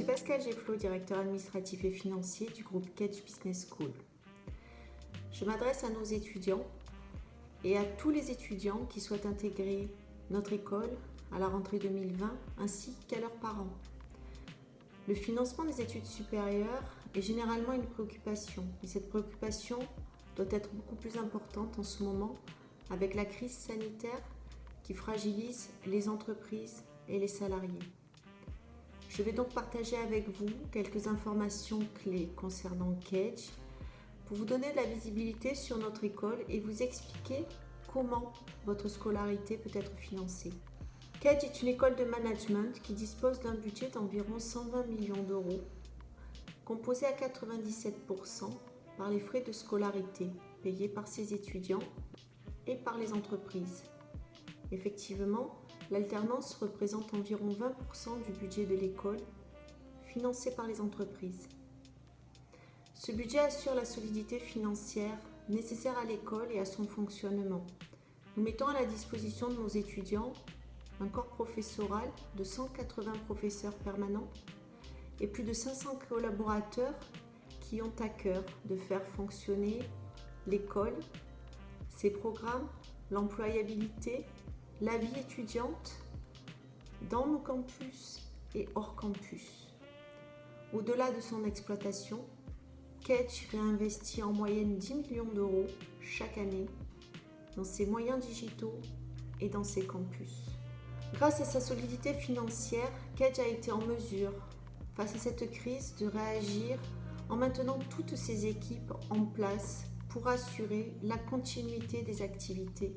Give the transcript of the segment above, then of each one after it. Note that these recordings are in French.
suis Pascal Gefflot, directeur administratif et financier du groupe Kedge Business School. Je m'adresse à nos étudiants et à tous les étudiants qui souhaitent intégrer notre école à la rentrée 2020 ainsi qu'à leurs parents. Le financement des études supérieures est généralement une préoccupation et cette préoccupation doit être beaucoup plus importante en ce moment avec la crise sanitaire qui fragilise les entreprises et les salariés. Je vais donc partager avec vous quelques informations clés concernant Kedge pour vous donner de la visibilité sur notre école et vous expliquer comment votre scolarité peut être financée. Kedge est une école de management qui dispose d'un budget d'environ 120 millions d'euros, composé à 97% par les frais de scolarité payés par ses étudiants et par les entreprises. Effectivement, l'alternance représente environ 20% du budget de l'école, financé par les entreprises. Ce budget assure la solidité financière nécessaire à l'école et à son fonctionnement. Nous mettons à la disposition de nos étudiants un corps professoral de 180 professeurs permanents et plus de 500 collaborateurs qui ont à cœur de faire fonctionner l'école, ses programmes, l'employabilité, la vie étudiante dans nos campus et hors campus. Au-delà de son exploitation, Kedge réinvestit en moyenne 10 millions d'euros chaque année dans ses moyens digitaux et dans ses campus. Grâce à sa solidité financière, Kedge a été en mesure, face à cette crise, de réagir en maintenant toutes ses équipes en place pour assurer la continuité des activités,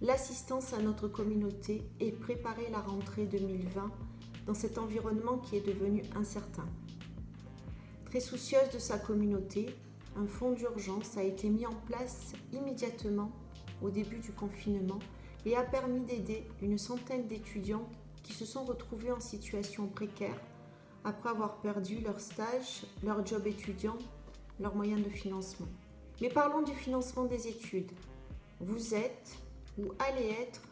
l'assistance à notre communauté et préparer la rentrée 2020 dans cet environnement qui est devenu incertain. Très soucieuse de sa communauté, un fonds d'urgence a été mis en place immédiatement au début du confinement et a permis d'aider une centaine d'étudiants qui se sont retrouvés en situation précaire après avoir perdu leur stage, leur job étudiant, leurs moyens de financement. Mais parlons du financement des études. Vous êtes ou allez être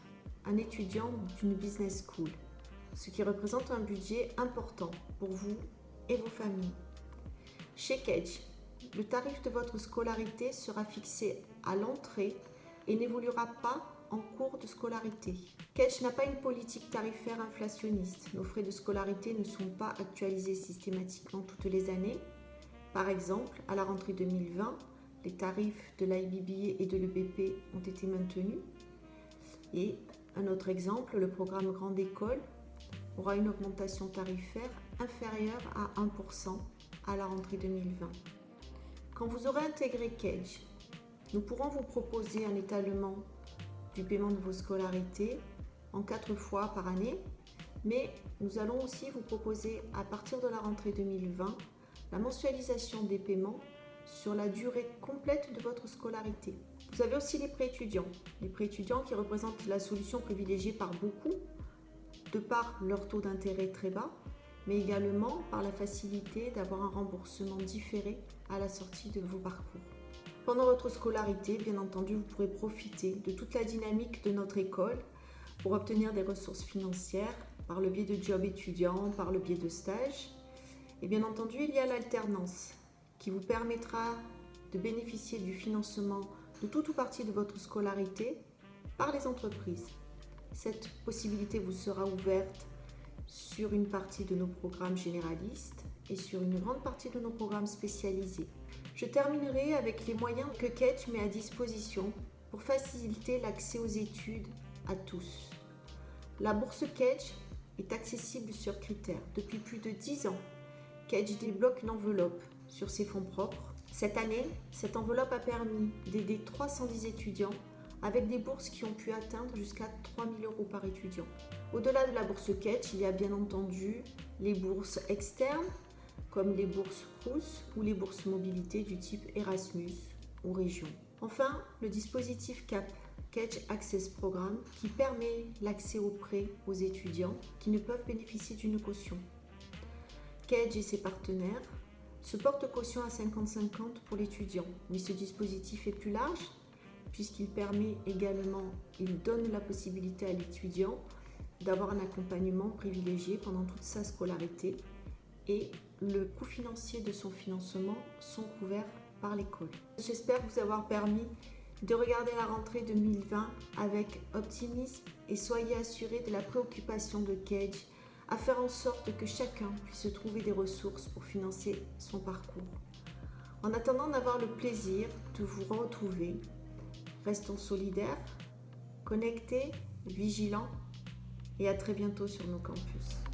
un étudiant d'une business school, ce qui représente un budget important pour vous et vos familles. Chez Kedge, le tarif de votre scolarité sera fixé à l'entrée et n'évoluera pas en cours de scolarité. Kedge n'a pas une politique tarifaire inflationniste. Nos frais de scolarité ne sont pas actualisés systématiquement toutes les années. Par exemple, à la rentrée 2020, les tarifs de l'IBBA et de l'EBP ont été maintenus. Et un autre exemple, le programme Grande École aura une augmentation tarifaire inférieure à 1% à la rentrée 2020. Quand vous aurez intégré Kedge, nous pourrons vous proposer un étalement du paiement de vos scolarités en 4 fois par année, mais nous allons aussi vous proposer à partir de la rentrée 2020 la mensualisation des paiements sur la durée complète de votre scolarité. Vous avez aussi les prêts étudiants qui représentent la solution privilégiée par beaucoup, de par leur taux d'intérêt très bas, mais également par la facilité d'avoir un remboursement différé à la sortie de vos parcours. Pendant votre scolarité, bien entendu, vous pourrez profiter de toute la dynamique de notre école pour obtenir des ressources financières par le biais de jobs étudiants, par le biais de stages. Et bien entendu, il y a l'alternance qui vous permettra de bénéficier du financement de tout ou partie de votre scolarité par les entreprises. Cette possibilité vous sera ouverte sur une partie de nos programmes généralistes et sur une grande partie de nos programmes spécialisés. Je terminerai avec les moyens que Kedge met à disposition pour faciliter l'accès aux études à tous. La bourse Kedge est accessible sur critères. Depuis plus de 10 ans, Kedge débloque une enveloppe sur ses fonds propres. Cette année, cette enveloppe a permis d'aider 310 étudiants avec des bourses qui ont pu atteindre jusqu'à 3 000 € par étudiant. Au-delà de la bourse Kedge, il y a bien entendu les bourses externes, comme les bourses Crous ou les bourses mobilité du type Erasmus ou Région. Enfin, le dispositif CAP, Kedge Access Programme, qui permet l'accès aux prêts aux étudiants qui ne peuvent bénéficier d'une caution. Kedge et ses partenaires se portent caution à 50-50 pour l'étudiant, mais ce dispositif est plus large puisqu'il permet également, il donne la possibilité à l'étudiant d'avoir un accompagnement privilégié pendant toute sa scolarité et le coût financier de son financement sont couverts par l'école. J'espère vous avoir permis de regarder la rentrée 2020 avec optimisme et soyez assurés de la préoccupation de Cage à faire en sorte que chacun puisse trouver des ressources pour financer son parcours. En attendant d'avoir le plaisir de vous retrouver, restons solidaires, connectés, vigilants et à très bientôt sur nos campus.